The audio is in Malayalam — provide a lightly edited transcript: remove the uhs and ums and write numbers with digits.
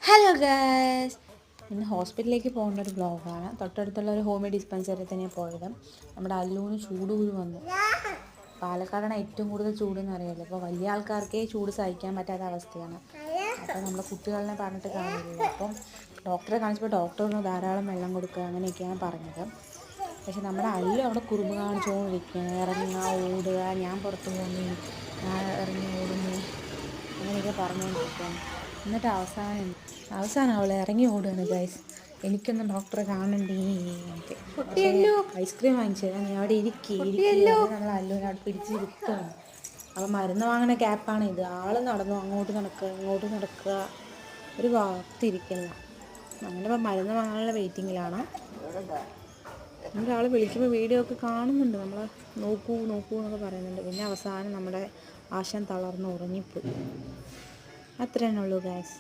ഹലോ ഗൈസ്, ഇന്ന് ഹോസ്പിറ്റലിലേക്ക് പോകേണ്ട ഒരു ബ്ലോഗാണ്. തൊട്ടടുത്തുള്ള ഒരു ഹോമിയോ ഡിസ്പെൻസറി തന്നെയാണ് പോയത്. നമ്മുടെ അല്ലൂന് ചൂട് വന്നു. പാലക്കാടാണ് ഏറ്റവും കൂടുതൽ ചൂടെന്ന് അറിയാമല്ലോ. അപ്പോൾ വലിയ ആൾക്കാർക്കേ ചൂട് സഹിക്കാൻ പറ്റാത്ത അവസ്ഥയാണ്. അപ്പോൾ നമ്മുടെ കുട്ടികളെ പറഞ്ഞിട്ട് കാര്യമില്ല. അപ്പം ഡോക്ടറെ കാണിച്ചപ്പോൾ ഡോക്ടറിന് ധാരാളം വെള്ളം കൊടുക്കുക അങ്ങനെയൊക്കെയാണ് പറഞ്ഞത്. പക്ഷെ നമ്മുടെ അല്ലു അവിടെ കുറുമ്പ് കാണിച്ചുകൊണ്ടിരിക്കുകയാണ്. ഇറങ്ങുക, ഓടുക, ഞാൻ പുറത്ത് പോകുന്നു, ഞാൻ ഇറങ്ങി ഓടുന്നു, അങ്ങനെയൊക്കെ പറഞ്ഞുകൊണ്ടിരിക്കുകയാണ്. എന്നിട്ട് അവസാനം അവൾ ഇറങ്ങി ഓടുകയാണ് ഗൈസ്. എനിക്കൊന്നും ഡോക്ടറെ കാണണ്ടേ എനിക്ക്. ഐസ്ക്രീം വാങ്ങിച്ചു തരാം, നീ അവിടെ ഇരിക്കുക. നമ്മൾ അല്ലുവിനെ അവിടെ പിടിച്ചിരിക്കുകയാണ്. അപ്പം മരുന്ന് വാങ്ങുന്ന ക്യാപ്പാണ് ഇത്. ആൾ നടന്നു, അങ്ങോട്ട് നടക്കുക ഇങ്ങോട്ട് നടക്കുക, ഒരു ഭാഗത്തിരിക്കില്ല. അങ്ങനെ ഇപ്പം മരുന്ന് വാങ്ങാനുള്ള വെയിറ്റിങ്ങിലാണ്. ഒരാൾ വിളിക്കുമ്പോൾ വീഡിയോ ഒക്കെ കാണുന്നുണ്ട്, നമ്മൾ നോക്കൂ എന്നൊക്കെ പറയുന്നുണ്ട്. പിന്നെ അവസാനം നമ്മുടെ ആശാൻ തളർന്ന് ഉറങ്ങിപ്പോയി. അത്രേ ഉള്ളൂ ഗൈസ്.